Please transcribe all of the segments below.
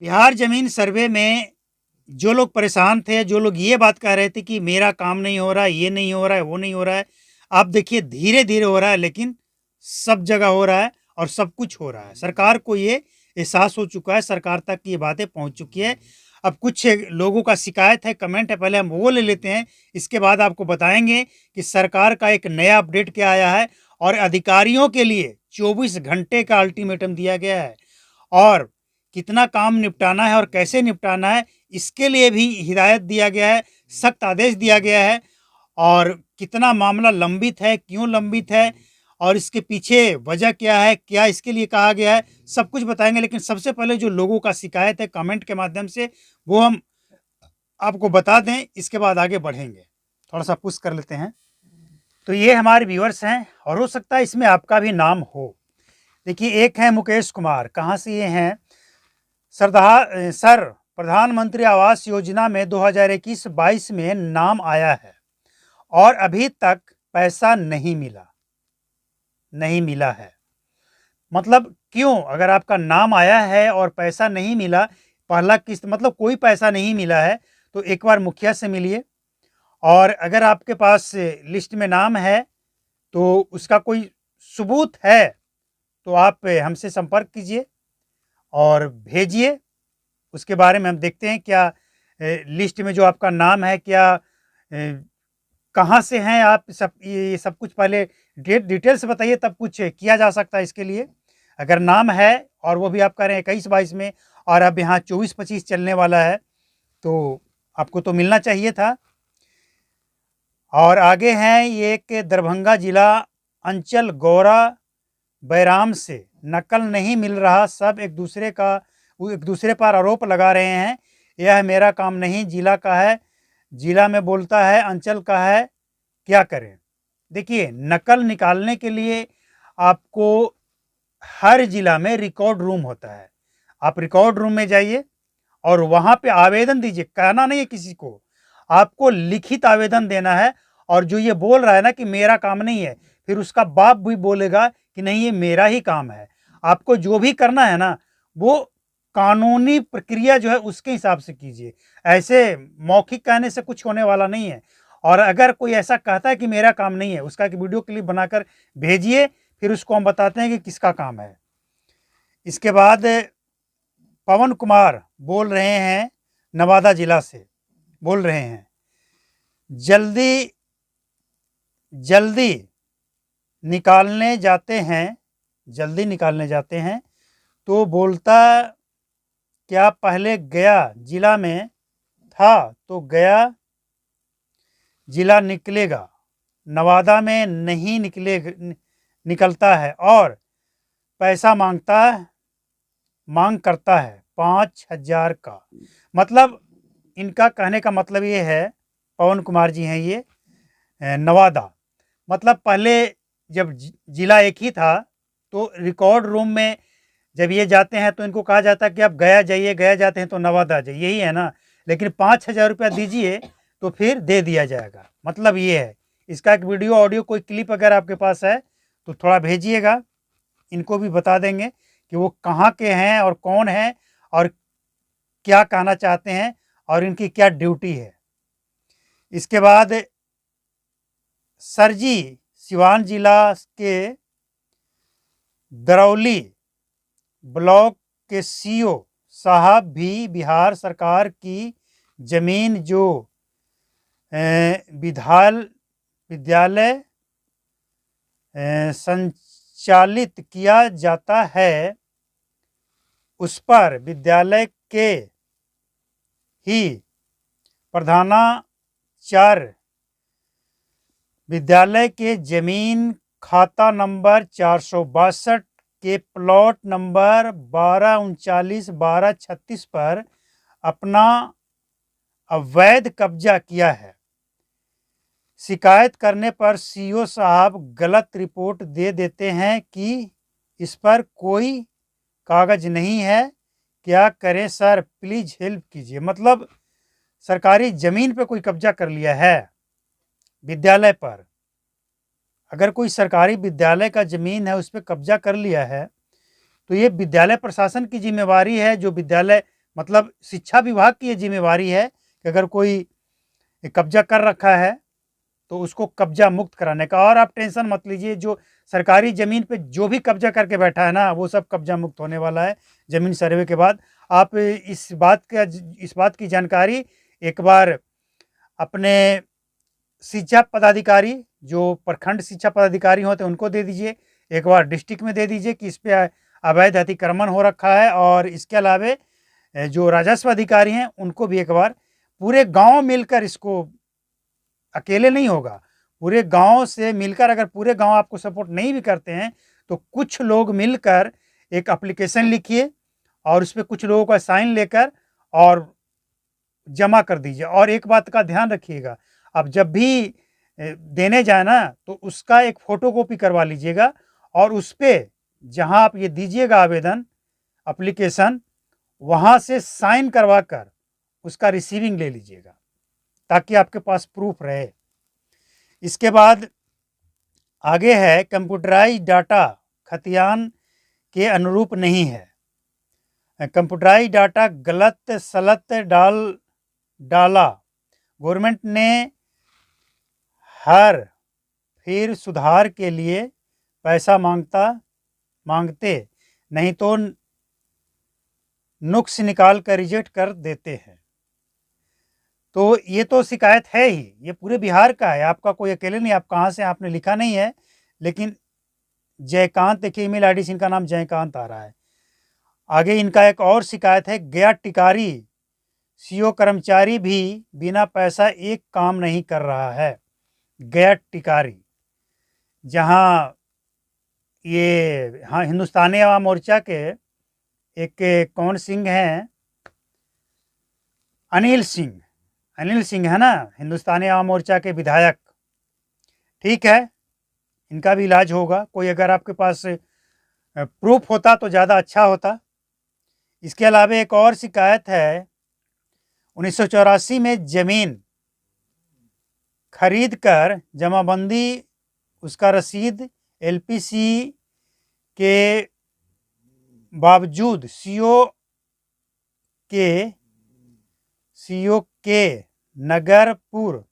बिहार ज़मीन सर्वे में जो लोग परेशान थे, जो लोग ये बात कह रहे थे कि मेरा काम नहीं हो रहा है, ये नहीं हो रहा है, वो नहीं हो रहा है। आप देखिए धीरे-धीरे हो रहा है, लेकिन सब जगह हो रहा है और सब कुछ हो रहा है। सरकार को ये एहसास हो चुका है, सरकार तक ये बातें पहुँच चुकी है। अब कुछ लोगों का शिकायत है, कमेंट है, पहले हम वो ले लेते हैं, इसके बाद आपको बताएँगे कि सरकार का एक नया अपडेट क्या आया है और अधिकारियों के लिए 24 घंटे का अल्टीमेटम दिया गया है। और कितना काम निपटाना है और कैसे निपटाना है, इसके लिए भी हिदायत दिया गया है, सख्त आदेश दिया गया है। और कितना मामला लंबित है, क्यों लंबित है और इसके पीछे वजह क्या है, क्या इसके लिए कहा गया है, सब कुछ बताएँगे। लेकिन सबसे पहले जो लोगों का शिकायत है कमेंट के माध्यम से, वो हम आपको बता दें, इसके बाद आगे बढ़ेंगे। थोड़ा-सा पुश कर लेते हैं। तो ये हमारे व्यूअर्स हैं और हो सकता है इसमें आपका भी नाम हो। देखिए, एक हैं मुकेश कुमार, कहाँ से ये हैं? सर, प्रधानमंत्री आवास योजना में 2021-22 में नाम आया है और अभी तक पैसा नहीं मिला है। मतलब क्यों? अगर आपका नाम आया है और पैसा नहीं मिला, पहला किस्त मतलब कोई पैसा नहीं मिला है, तो एक बार मुखिया से मिलिए। और अगर आपके पास लिस्ट में नाम है, तो उसका कोई सबूत है, तो आप हमसे संपर्क कीजिए और भेजिए। उसके बारे में हम देखते हैं क्या लिस्ट में जो आपका नाम है, क्या कहाँ से हैं आप, सब ये सब कुछ पहले डिटेल से बताइए, तब कुछ किया जा सकता है इसके लिए। अगर नाम है और वो भी आप कह रहे हैं 21-22 में और अब यहाँ 24-25 चलने वाला है, तो आपको तो मिलना चाहिए था। और आगे हैं ये एक दरभंगा जिला अंचल गौरा बैराम से नकल नहीं मिल रहा, सब एक दूसरे पर आरोप लगा रहे हैं। यह मेरा काम नहीं, जिला का है, जिला में बोलता है, अंचल का है, क्या करें? देखिए, नकल निकालने के लिए आपको हर जिला में रिकॉर्ड रूम होता है। आप रिकॉर्ड रूम में जाइए और वहाँ पे आवेदन दीजिए, कहना नहीं है किसी को, आपको लिखित आवेदन देना है। और जो ये बोल रहा है ना कि मेरा काम नहीं है, फिर उसका बाप भी बोलेगा कि नहीं ये मेरा ही काम है। आपको जो भी करना है ना, वो कानूनी प्रक्रिया जो है उसके हिसाब से कीजिए। ऐसे मौखिक कहने से कुछ होने वाला नहीं है। और अगर कोई ऐसा कहता है कि मेरा काम नहीं है, उसका एक वीडियो क्लिप बनाकर भेजिए, फिर उसको हम बताते हैं कि किसका काम है। इसके बाद पवन कुमार बोल रहे हैं, नवादा जिला से बोल रहे हैं, जल्दी जल्दी निकालने जाते हैं तो बोलता क्या पहले गया जिला में था तो गया जिला निकलेगा, नवादा में नहीं निकलता है और पैसा मांग करता है 5,000 का। मतलब इनका कहने का मतलब ये है, पवन कुमार जी हैं ये, नवादा। मतलब पहले जब जिला एक ही था, तो रिकॉर्ड रूम में जब ये जाते हैं तो इनको कहा जाता है कि आप गया जाइए, गया जाते हैं तो नवादा जाइए, यही है ना। लेकिन 5,000 रुपया दीजिए तो फिर दे दिया जाएगा, मतलब ये है। इसका एक वीडियो ऑडियो कोई क्लिप अगर आपके पास है तो थोड़ा भेजिएगा, इनको भी बता देंगे कि वो कहाँ के हैं और कौन है और क्या कहना चाहते हैं और इनकी क्या ड्यूटी है। इसके बाद सरजी सिवान जिला के दरौली ब्लॉक के सीओ साहब भी बिहार सरकार की जमीन जो विद्यालय संचालित किया जाता है, उस पर विद्यालय के ही प्रधानाचार्य विद्यालय के जमीन खाता नंबर 462 के प्लॉट नंबर 1239-1236 पर अपना अवैध कब्जा किया है। शिकायत करने पर सीओ साहब गलत रिपोर्ट दे देते हैं कि इस पर कोई कागज नहीं है, क्या करें सर, प्लीज हेल्प कीजिए। मतलब सरकारी जमीन पे कोई कब्जा कर लिया है विद्यालय पर। अगर कोई सरकारी विद्यालय का जमीन है उस पर कब्जा कर लिया है, तो ये विद्यालय प्रशासन की जिम्मेवारी है, जो विद्यालय मतलब शिक्षा विभाग की ये जिम्मेवारी है कि अगर कोई कब्जा कर रखा है तो उसको कब्जा मुक्त कराने का। और आप टेंशन मत लीजिए, जो सरकारी ज़मीन पे जो भी कब्जा करके बैठा है ना, वो सब कब्जा मुक्त होने वाला है ज़मीन सर्वे के बाद। आप इस बात की जानकारी एक बार अपने शिक्षा पदाधिकारी, जो प्रखंड शिक्षा पदाधिकारी होते हैं, उनको दे दीजिए। एक बार डिस्ट्रिक्ट में दे दीजिए कि इस पे अवैध अतिक्रमण हो रखा है। और इसके अलावे जो राजस्व अधिकारी हैं उनको भी एक बार, पूरे गांव मिलकर, इसको अकेले नहीं होगा, पूरे गांव से मिलकर, अगर पूरे गांव आपको सपोर्ट नहीं भी करते हैं तो कुछ लोग मिलकर एक एप्लीकेशन लिखिए और उस पर कुछ लोगों का साइन लेकर और जमा कर दीजिए। और एक बात का ध्यान रखिएगा, आप जब भी देने जाए ना तो उसका एक फोटोकॉपी करवा लीजिएगा और उस पर जहाँ आप ये दीजिएगा आवेदन एप्लीकेशन, वहाँ से साइन करवा कर उसका रिसीविंग ले लीजिएगा ताकि आपके पास प्रूफ रहे। इसके बाद आगे है, कंप्यूटराइज डाटा खतियान के अनुरूप नहीं है। कंप्यूटराइज डाटा गलत सलत डाला, गवर्नमेंट ने हर फिर सुधार के लिए पैसा मांगते नहीं तो नुक्स निकाल कर रिजेक्ट कर देते हैं। तो ये तो शिकायत है ही, ये पूरे बिहार का है, आपका कोई अकेले नहीं। आप कहाँ से, आपने लिखा नहीं है, लेकिन जयकांत, देखिए ईमेल आईडी से इनका नाम जयकांत आ रहा है। आगे इनका एक और शिकायत है, गया टिकारी सीओ कर्मचारी भी बिना पैसा एक काम नहीं कर रहा है। गया टिकारी, जहाँ ये, हाँ, हिंदुस्तानी आवाम मोर्चा के एक कौन सिंह हैं, अनिल सिंह है ना, हिंदुस्तानी आवाम मोर्चा के विधायक। ठीक है, इनका भी इलाज होगा। कोई अगर आपके पास प्रूफ होता तो ज़्यादा अच्छा होता। इसके अलावा एक और शिकायत है, 1984 में ज़मीन खरीद कर जमाबंदी, उसका रसीद एलपीसी के बावजूद सीओ के नगरपुर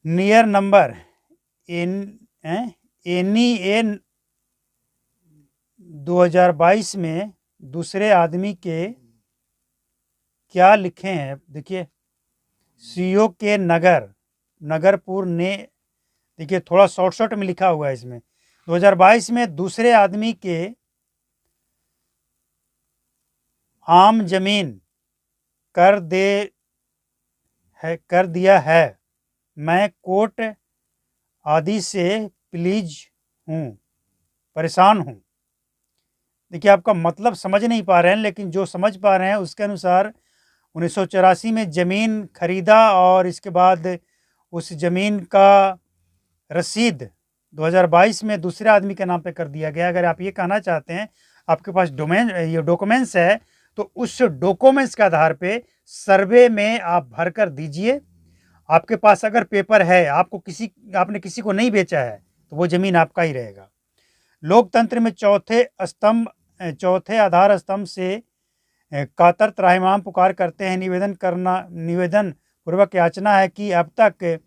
नियर नंबर NE 2022 में दूसरे आदमी के क्या लिखे हैं, देखिए, सीओ के नगरपुर ने, देखिए थोड़ा शॉर्ट में लिखा हुआ है इसमें, 2022 में दूसरे आदमी के आम जमीन कर दिया है। मैं कोर्ट आदि से परेशान हूँ। देखिए, आपका मतलब समझ नहीं पा रहे हैं, लेकिन जो समझ पा रहे हैं उसके अनुसार 1984 में ज़मीन खरीदा और इसके बाद उस ज़मीन का रसीद 2022 में दूसरे आदमी के नाम पे कर दिया गया। अगर आप ये कहना चाहते हैं आपके पास ये डॉक्यूमेंट्स है, तो उस डॉक्यूमेंट्स के आधार पे सर्वे में आप भर कर दीजिए। आपके पास अगर पेपर है, आपने किसी को नहीं बेचा है, तो वो ज़मीन आपका ही रहेगा। लोकतंत्र में चौथे आधार स्तंभ से कातर त्राहिमाम पुकार करते हैं। निवेदन पूर्वक याचना है कि अब तक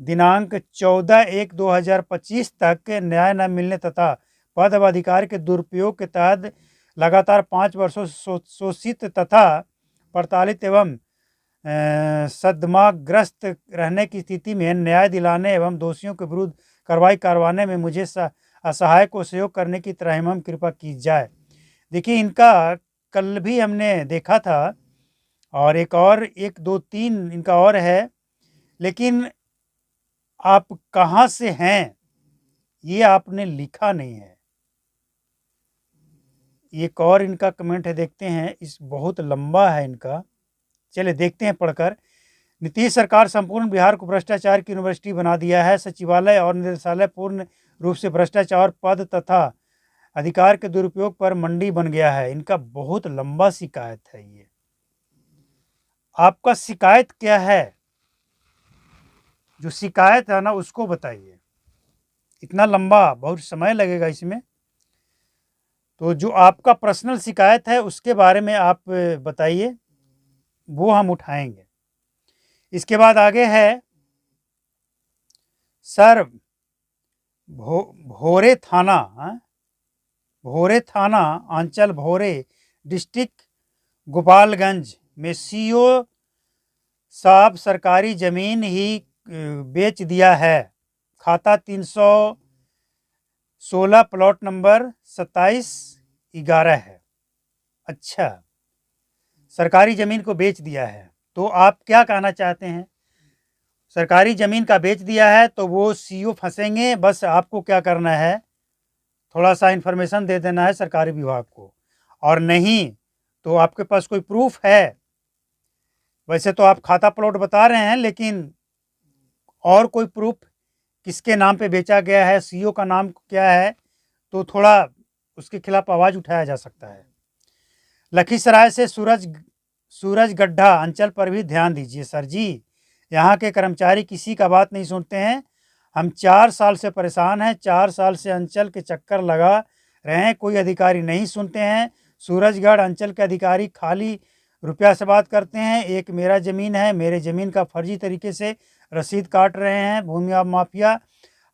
दिनांक 14/1/2025 तक न्याय न मिलने तथा पद व अधिकार के दुरुपयोग के तहत लगातार 5 वर्षों शोषित तथा प्रताड़ित एवं सदमाग्रस्त रहने की स्थिति में न्याय दिलाने एवं दोषियों के विरुद्ध कार्रवाई करवाने में मुझे असहाय को सहयोग करने की त्राहिमाम कृपा की जाए। देखिए, इनका कल भी हमने देखा था और एक 2 3 इनका और है, लेकिन आप कहाँ से हैं ये आपने लिखा नहीं है। एक और इनका कमेंट है, देखते हैं, इस बहुत लंबा है इनका, चलिए देखते हैं पढ़कर। नीतीश सरकार संपूर्ण बिहार को भ्रष्टाचार की यूनिवर्सिटी बना दिया है। सचिवालय और निदेशालय पूर्ण रूप से भ्रष्टाचार, पद तथा अधिकार के दुरुपयोग पर मंडी बन गया है। इनका बहुत लंबा शिकायत है ये। आपका शिकायत क्या है? जो शिकायत है ना उसको बताइए। इतना लंबा, बहुत समय लगेगा इसमें। तो जो आपका पर्सनल शिकायत है उसके बारे में आप बताइए, वो हम उठाएंगे। इसके बाद आगे है सर, भोरे थाना, भोरे थाना अंचल भोरे डिस्ट्रिक्ट गोपालगंज में सीओ साहब सरकारी ज़मीन ही बेच दिया है। खाता 316 प्लॉट नंबर 2711 है। अच्छा, सरकारी ज़मीन को बेच दिया है, तो आप क्या कहना चाहते हैं? सरकारी ज़मीन का बेच दिया है तो वो सीओ फंसेंगे। बस आपको क्या करना है, थोड़ा सा इन्फॉर्मेशन दे देना है सरकारी विभाग को, और नहीं तो आपके पास कोई प्रूफ है। वैसे तो आप खाता प्लॉट बता रहे हैं, लेकिन और कोई प्रूफ किसके नाम पे बेचा गया है, सीओ का नाम क्या है, तो थोड़ा उसके खिलाफ आवाज़ उठाया जा सकता है। लखीसराय से सूरज गड्ढा अंचल पर भी ध्यान दीजिए सर जी। यहाँ के कर्मचारी किसी का बात नहीं सुनते हैं। हम 4 साल से परेशान हैं, 4 साल से अंचल के चक्कर लगा रहे हैं, कोई अधिकारी नहीं सुनते हैं। सूरजगढ़ अंचल के अधिकारी खाली रुपया से बात करते हैं। एक मेरा ज़मीन है, मेरे ज़मीन का फर्जी तरीके से रसीद काट रहे हैं भूमि माफिया।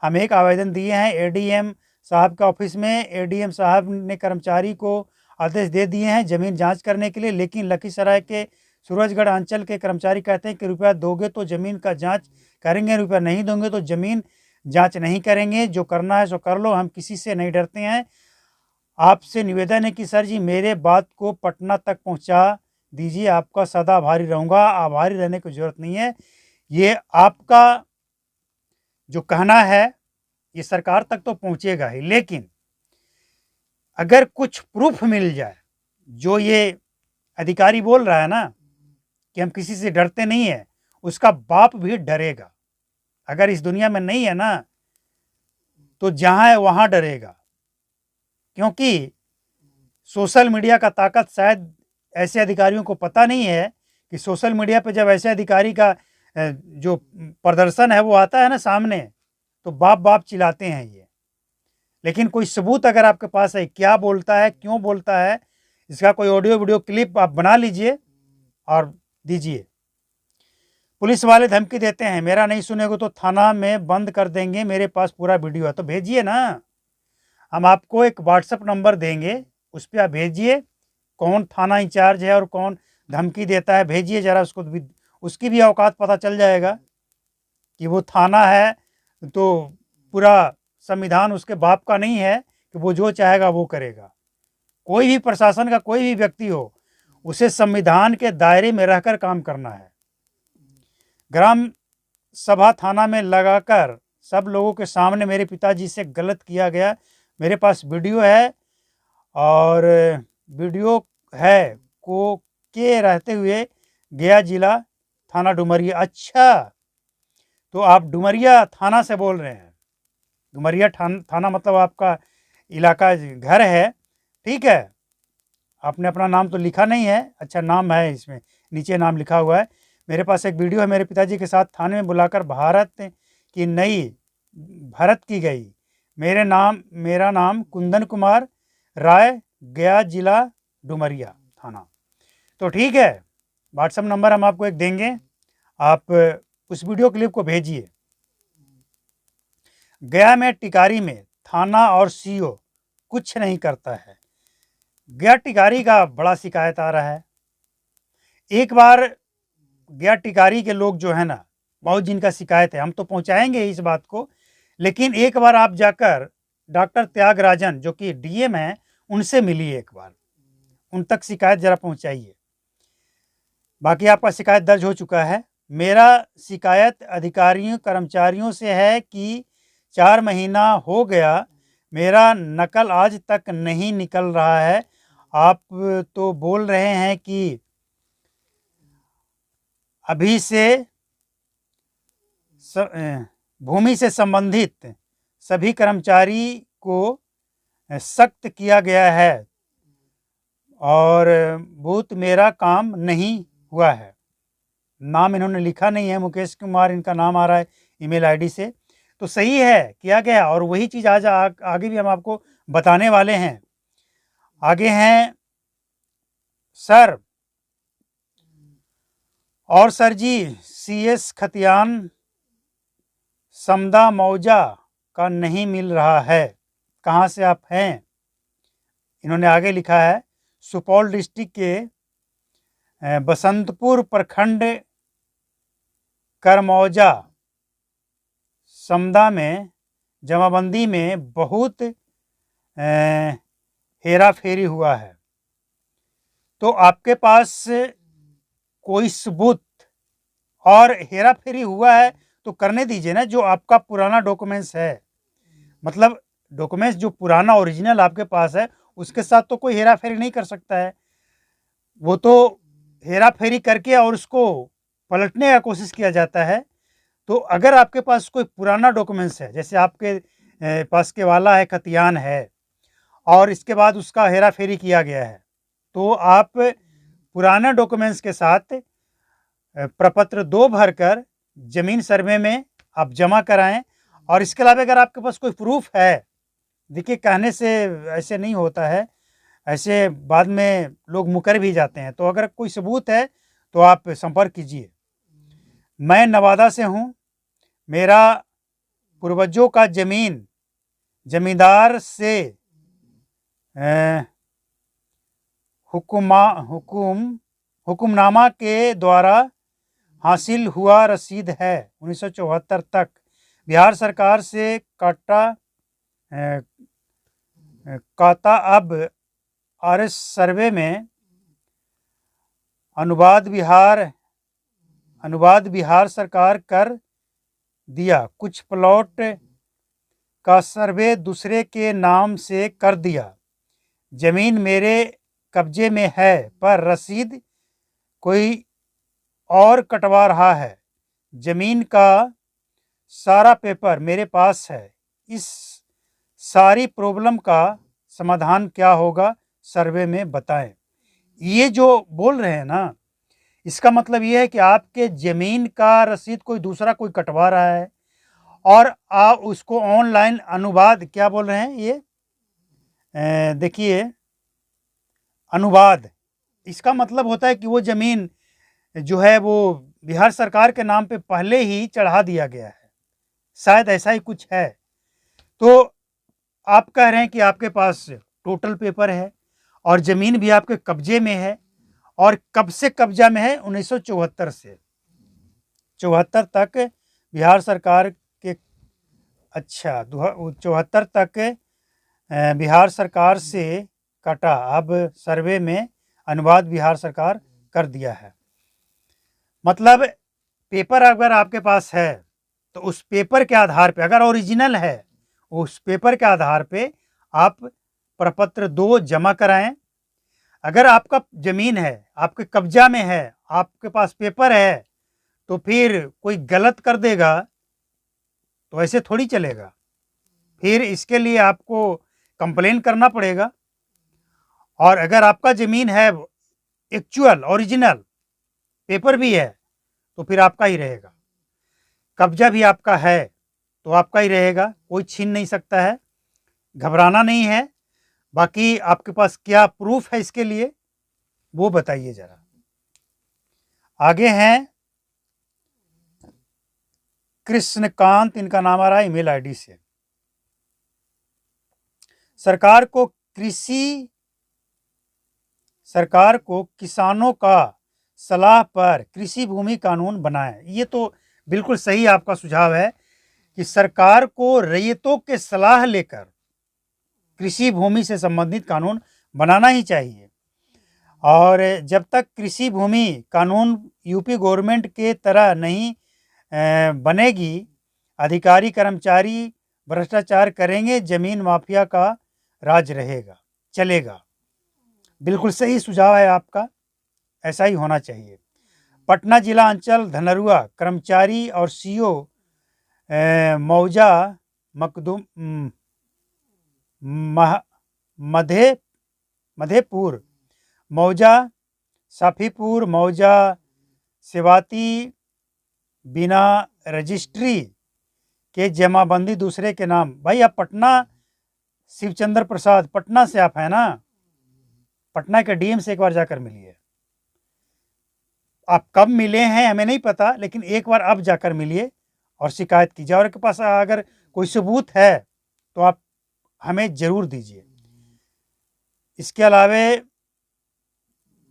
हम एक आवेदन दिए हैं एडीएम साहब के ऑफिस में। एडीएम साहब ने कर्मचारी को आदेश दे दिए हैं ज़मीन जांच करने के लिए, लेकिन लखीसराय के सूरजगढ़ अंचल के कर्मचारी कहते हैं कि रुपया दोगे तो ज़मीन का जांच करेंगे, रुपया नहीं दोगे तो ज़मीन जांच नहीं करेंगे। जो करना है सो कर लो, हम किसी से नहीं डरते हैं। आपसे निवेदन है कि सर जी मेरे बात को पटना तक पहुंचा दीजिए, आपका सदा आभारी रहूँगा। आभारी रहने की ज़रूरत नहीं है, ये आपका जो कहना है ये सरकार तक तो पहुंचेगा ही, लेकिन अगर कुछ प्रूफ मिल जाए, जो ये अधिकारी बोल रहा है ना कि हम किसी से डरते नहीं है, उसका बाप भी डरेगा। अगर इस दुनिया में नहीं है ना, तो जहाँ है वहाँ डरेगा, क्योंकि सोशल मीडिया का ताकत शायद ऐसे अधिकारियों को पता नहीं है कि सोशल मीडिया पे जब ऐसे अधिकारी का जो प्रदर्शन है वो आता है ना सामने, तो बाप बाप चिल्लाते हैं ये। लेकिन कोई सबूत अगर आपके पास है, क्या बोलता है, क्यों बोलता है, इसका कोई ऑडियो वीडियो क्लिप आप बना लीजिए और दीजिए। पुलिस वाले धमकी देते हैं, मेरा नहीं सुनेगा तो थाना में बंद कर देंगे, मेरे पास पूरा वीडियो है। तो भेजिए ना, हम आपको एक व्हाट्सएप नंबर देंगे, उस पर आप भेजिए कौन थाना इंचार्ज है और कौन धमकी देता है। भेजिए ज़रा, उसको भी, उसकी भी औकात पता चल जाएगा कि वो थाना है तो पूरा संविधान उसके बाप का नहीं है कि वो जो चाहेगा वो करेगा। कोई भी प्रशासन का कोई भी व्यक्ति हो, उसे संविधान के दायरे में रहकर काम करना है। ग्राम सभा थाना में लगाकर सब लोगों के सामने मेरे पिताजी से गलत किया गया। मेरे पास वीडियो है, और वीडियो है को के रहते हुए गया जिला थाना डुमरिया। अच्छा, तो आप डुमरिया थाना से बोल रहे हैं? डुमरिया थाना मतलब आपका इलाका घर है, ठीक है। आपने अपना नाम तो लिखा नहीं है, अच्छा नाम है इसमें, नीचे नाम लिखा हुआ है। मेरे पास एक वीडियो है, मेरे पिताजी के साथ थाने में बुलाकर भारत की नई भरत की गई। मेरा नाम कुंदन कुमार राय, गया जिला डुमरिया थाना। तो ठीक है, व्हाट्सएप नंबर हम आपको एक देंगे, आप उस वीडियो क्लिप को भेजिए। गया में टिकारी में थाना और सीओ कुछ नहीं करता है। गया टिकारी का बड़ा शिकायत आ रहा है। एक बार गया टिकारी के लोग जो है ना, बहुत जिनका शिकायत है, हम तो पहुंचाएंगे इस बात को, लेकिन एक बार आप जाकर डॉक्टर त्यागराजन जो कि डीएम हैं उनसे मिलिए, एक बार उन तक शिकायत ज़रा पहुंचाइए। बाकी आपका शिकायत दर्ज हो चुका है। मेरा शिकायत अधिकारियों कर्मचारियों से है कि 4 महीना हो गया, मेरा नकल आज तक नहीं निकल रहा है। आप तो बोल रहे हैं कि अभी से भूमि से संबंधित सभी कर्मचारी को सख्त किया गया है, और बहुत मेरा काम नहीं हुआ है। नाम इन्होंने लिखा नहीं है, मुकेश कुमार इनका नाम आ रहा है ईमेल आईडी से। तो सही है, किया गया, और वही चीज़ आज आगे भी हम आपको बताने वाले हैं। आगे हैं सर, और सर जी CS खतियान समदा मौजा का नहीं मिल रहा है, कहाँ से आप हैं? इन्होंने आगे लिखा है सुपौल डिस्ट्रिक्ट के बसंतपुर प्रखंड करमौजा समदा में जमाबंदी में बहुत हेरा फेरी हुआ है, तो आपके पास कोई सबूत और हेरा फेरी हुआ है तो करने दीजिए ना, जो आपका पुराना डॉक्यूमेंट्स है, मतलब डॉक्यूमेंट्स जो पुराना ओरिजिनल आपके पास है उसके साथ तो कोई हेरा फेरी नहीं कर सकता है, वो तो हेरा फेरी करके और उसको पलटने का कोशिश किया जाता है। तो अगर आपके पास कोई पुराना डॉक्यूमेंट्स है, जैसे आपके पास के वाला है, खतियान है, और इसके बाद उसका हेरा फेरी किया गया है, तो आप पुराना डॉक्यूमेंट्स के साथ प्रपत्र 2 भरकर जमीन सर्वे में आप जमा कराएं। और इसके अलावा अगर आपके पास कोई प्रूफ है, देखिए कहने से ऐसे नहीं होता है, ऐसे बाद में लोग मुकर भी जाते हैं, तो अगर कोई सबूत है तो आप संपर्क कीजिए। मैं नवादा से हूँ, मेरा पूर्वजों का जमींदार से हुकुमनामा के द्वारा हासिल हुआ रसीद है 1974 तक। बिहार सरकार से काता अब RS सर्वे में अनुवाद बिहार सरकार कर दिया, कुछ प्लॉट का सर्वे दूसरे के नाम से कर दिया, जमीन मेरे कब्जे में है पर रसीद कोई और कटवा रहा है, जमीन का सारा पेपर मेरे पास है, इस सारी प्रॉब्लम का समाधान क्या होगा सर्वे में बताएं। ये जो बोल रहे हैं ना, इसका मतलब ये है कि आपके जमीन का रसीद कोई दूसरा कोई कटवा रहा है और आप उसको ऑनलाइन अनुवाद, क्या बोल रहे हैं ये, देखिए अनुवाद, इसका मतलब होता है कि वो जमीन जो है वो बिहार सरकार के नाम पे पहले ही चढ़ा दिया गया है, शायद ऐसा ही कुछ है। तो आप कह रहे हैं कि आपके पास टोटल पेपर है और ज़मीन भी आपके कब्जे में है, और कब से कब्जा में है? 1974 से 74 तक बिहार सरकार के, अच्छा 74 तक बिहार सरकार से कटा, अब सर्वे में अनुवाद बिहार सरकार कर दिया है। मतलब पेपर अगर आपके पास है तो उस पेपर के आधार पे, अगर ओरिजिनल है, उस पेपर के आधार पे आप प्रपत्र 2 जमा कराएं। अगर आपका ज़मीन है, आपके कब्जा में है, आपके पास पेपर है, तो फिर कोई गलत कर देगा तो ऐसे थोड़ी चलेगा, फिर इसके लिए आपको कंप्लेन करना पड़ेगा। और अगर आपका ज़मीन है एक्चुअल ओरिजिनल, पेपर भी है, तो फिर आपका ही रहेगा, कब्जा भी आपका है तो आपका ही रहेगा, कोई छीन नहीं सकता है, घबराना नहीं है। बाकी आपके पास क्या प्रूफ है इसके लिए वो बताइए जरा। आगे हैं कृष्णकांत, इनका नाम आ रहा है ईमेल ID से। सरकार को किसानों का सलाह पर कृषि भूमि कानून बनाएं। ये तो बिल्कुल सही आपका सुझाव है कि सरकार को रैयतों के सलाह लेकर कृषि भूमि से संबंधित कानून बनाना ही चाहिए। और जब तक कृषि भूमि कानून यूपी गवर्नमेंट के तरह नहीं बनेगी, अधिकारी कर्मचारी भ्रष्टाचार करेंगे, जमीन माफिया का राज चलेगा। बिल्कुल सही सुझाव है आपका, ऐसा ही होना चाहिए। पटना जिला अंचल धनरुआ कर्मचारी और CO मौजा मधेपुर, मौजा साफीपुर, मौजा सेवाती बिना रजिस्ट्री के जमाबंदी दूसरे के नाम। भाई आप पटना, शिवचंद्र प्रसाद, पटना से आप हैं ना? पटना के डीएम से एक बार जाकर मिलिए। आप कब मिले हैं हमें नहीं पता, लेकिन एक बार अब जाकर मिलिए और शिकायत कीजिए, और आपके पास अगर कोई सबूत है तो आप हमें ज़रूर दीजिए। इसके अलावे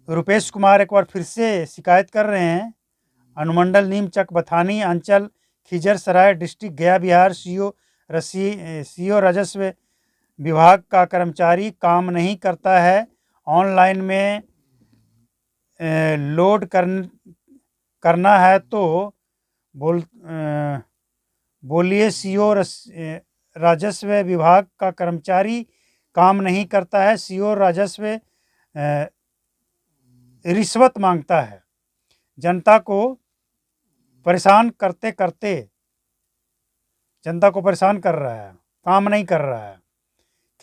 रुपेश कुमार एक बार फिर से शिकायत कर रहे हैं। अनुमंडल नीमचक बथानी अंचल खिजरसराय डिस्ट्रिक्ट गया बिहार सीओ राजस्व विभाग का कर्मचारी काम नहीं करता है। ऑनलाइन में लोड करना है तो बोलिए सीओ राजस्व विभाग का कर्मचारी काम नहीं करता है। सीओ राजस्व रिश्वत मांगता है। जनता को परेशान कर रहा है, काम नहीं कर रहा है।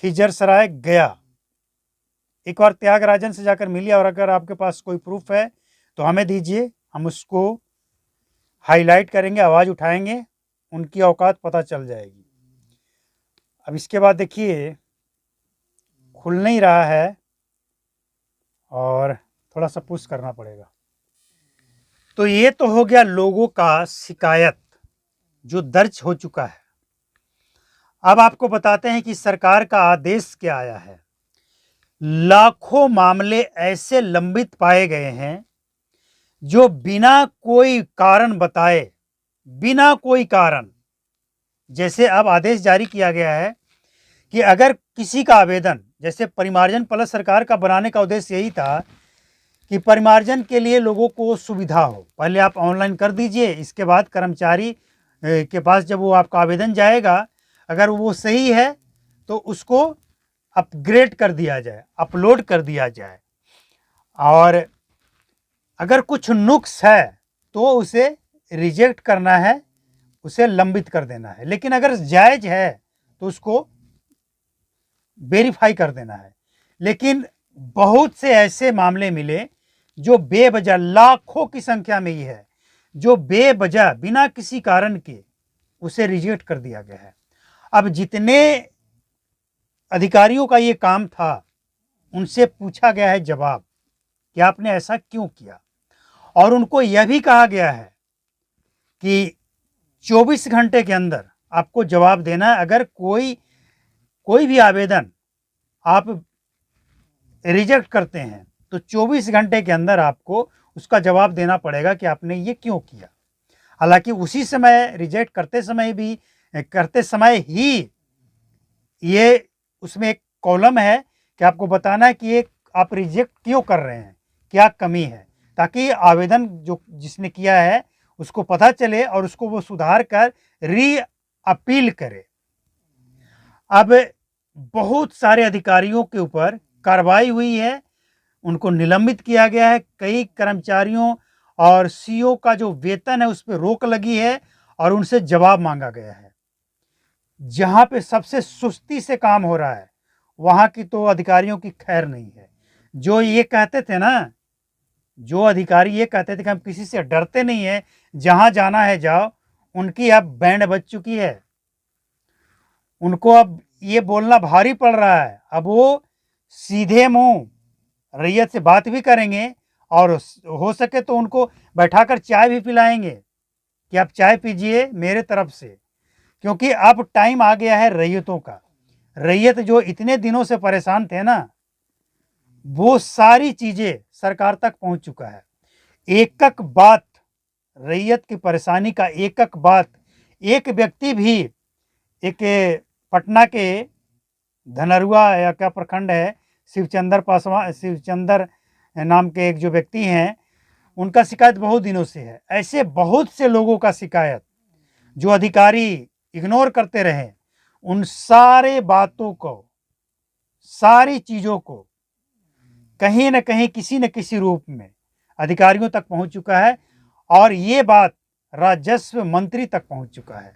खिजरसराय गया। एक बार त्यागराजन से जाकर मिलिए, और अगर आपके पास कोई प्रूफ है तो हमें दीजिए, हम उसको हाईलाइट करेंगे, आवाज़ उठाएंगे, उनकी औकात पता चल जाएगी। अब इसके बाद देखिए खुल नहीं रहा है और थोड़ा सा पुश करना पड़ेगा। तो ये तो हो गया लोगों का शिकायत जो दर्ज हो चुका है। अब आपको बताते हैं कि सरकार का आदेश क्या आया है। लाखों मामले ऐसे लंबित पाए गए हैं जो बिना कोई कारण बताए, बिना कोई कारण, जैसे अब आदेश जारी किया गया है कि अगर किसी का आवेदन, जैसे परिमार्जन प्लस सरकार का बनाने का उद्देश्य यही था कि परिमार्जन के लिए लोगों को सुविधा हो। पहले आप ऑनलाइन कर दीजिए, इसके बाद कर्मचारी के पास जब वो आपका आवेदन जाएगा, अगर वो सही है तो उसको अपग्रेड कर दिया जाए, अपलोड कर दिया जाए, और अगर कुछ नुक्स है तो उसे रिजेक्ट करना है, उसे लंबित कर देना है। लेकिन अगर जायज़ है तो उसको वेरीफाई कर देना है। लेकिन बहुत से ऐसे मामले मिले जो बेवजह, लाखों की संख्या में ही है, जो बेवजह बिना किसी कारण के उसे रिजेक्ट कर दिया गया है। अब जितने अधिकारियों का ये काम था उनसे पूछा गया है जवाब कि आपने ऐसा क्यों किया, और उनको यह भी कहा गया है कि 24 घंटे के अंदर आपको जवाब देना है। अगर कोई भी आवेदन आप रिजेक्ट करते हैं तो 24 घंटे के अंदर आपको उसका जवाब देना पड़ेगा कि आपने ये क्यों किया। हालांकि उसी समय रिजेक्ट करते समय ही ये उसमें एक कॉलम है कि आपको बताना है कि ये आप रिजेक्ट क्यों कर रहे हैं, क्या कमी है, ताकि आवेदन जो जिसने किया है उसको पता चले और उसको वो सुधार कर री अपील करे। अब बहुत सारे अधिकारियों के ऊपर कार्रवाई हुई है, उनको निलंबित किया गया है। कई कर्मचारियों और सीओ का जो वेतन है उस पर रोक लगी है और उनसे जवाब मांगा गया है। जहाँ पे सबसे सुस्ती से काम हो रहा है वहाँ की तो अधिकारियों की खैर नहीं है। जो ये कहते थे ना, जो अधिकारी ये कहते थे कि हम किसी से डरते नहीं है, जहाँ जाना है जाओ, उनकी अब बैंड बज चुकी है। उनको अब ये बोलना भारी पड़ रहा है। अब वो सीधे मुंह रैयत से बात भी करेंगे और हो सके तो उनको बैठाकर चाय भी पिलाएंगे कि आप चाय पीजिए मेरे तरफ से, क्योंकि अब टाइम आ गया है रैयतों का। रैयत जो इतने दिनों से परेशान थे ना, वो सारी चीज़ें सरकार तक पहुंच चुका है। एक एक बात, रैयत की परेशानी का एक एक बात, एक व्यक्ति भी, एक पटना के धनरुआ या क्या प्रखंड है, शिवचंदर नाम के एक जो व्यक्ति हैं, उनका शिकायत बहुत दिनों से है। ऐसे बहुत से लोगों का शिकायत जो अधिकारी इग्नोर करते रहे, उन सारे बातों को, सारी चीज़ों को कहीं न कहीं किसी न किसी रूप में अधिकारियों तक पहुंच चुका है। और ये बात राजस्व मंत्री तक पहुंच चुका है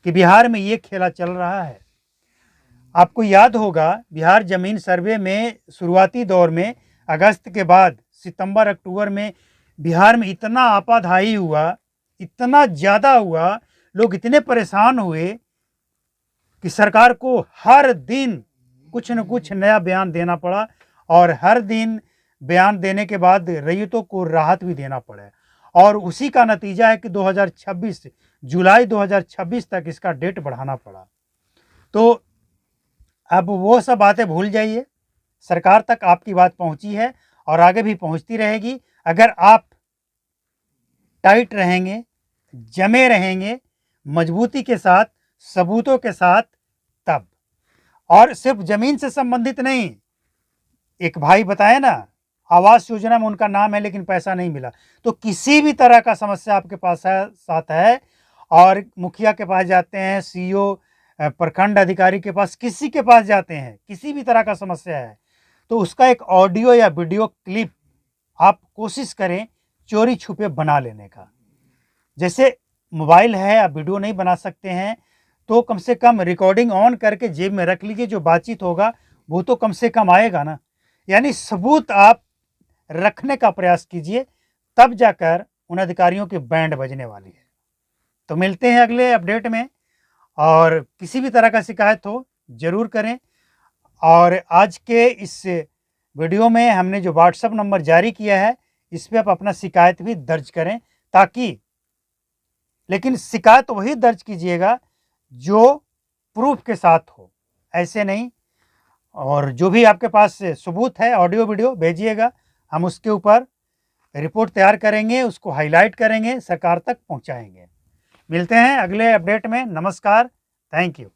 कि बिहार में ये खेला चल रहा है। आपको याद होगा बिहार जमीन सर्वे में शुरुआती दौर में अगस्त के बाद सितंबर अक्टूबर में बिहार में इतना आपाधाई हुआ, इतना ज़्यादा हुआ, लोग इतने परेशान हुए कि सरकार को हर दिन कुछ न कुछ नया बयान देना पड़ा और हर दिन बयान देने के बाद रैयतों को राहत भी देना पड़ा और उसी का नतीजा है कि 2026 जुलाई 2026 तक इसका डेट बढ़ाना पड़ा। तो अब वो सब बातें भूल जाइए, सरकार तक आपकी बात पहुंची है और आगे भी पहुंचती रहेगी अगर आप टाइट रहेंगे, जमे रहेंगे, मजबूती के साथ, सबूतों के साथ, तब। और सिर्फ जमीन से संबंधित नहीं, एक भाई बताए ना, आवास योजना में उनका नाम है लेकिन पैसा नहीं मिला। तो किसी भी तरह का समस्या आपके पास साथ है और मुखिया के पास जाते हैं, सीईओ, प्रखंड अधिकारी के पास, किसी के पास जाते हैं, किसी भी तरह का समस्या है तो उसका एक ऑडियो या वीडियो क्लिप आप कोशिश करें चोरी छुपे बना लेने का। जैसे मोबाइल है, आप वीडियो नहीं बना सकते हैं तो कम से कम रिकॉर्डिंग ऑन करके जेब में रख लीजिए, जो बातचीत होगा वो तो कम से कम आएगा ना। यानी सबूत आप रखने का प्रयास कीजिए, तब जाकर उन अधिकारियों की बैंड बजने वाली है। तो मिलते हैं अगले अपडेट में, और किसी भी तरह का शिकायत हो ज़रूर करें। और आज के इस वीडियो में हमने जो व्हाट्सएप नंबर जारी किया है इस पर आप अपना शिकायत भी दर्ज करें, ताकि, लेकिन शिकायत वही दर्ज कीजिएगा जो प्रूफ के साथ हो, ऐसे नहीं। और जो भी आपके पास सबूत है, ऑडियो वीडियो भेजिएगा, हम उसके ऊपर रिपोर्ट तैयार करेंगे, उसको हाईलाइट करेंगे, सरकार तक पहुंचाएंगे। मिलते हैं अगले अपडेट में। नमस्कार, थैंक यू।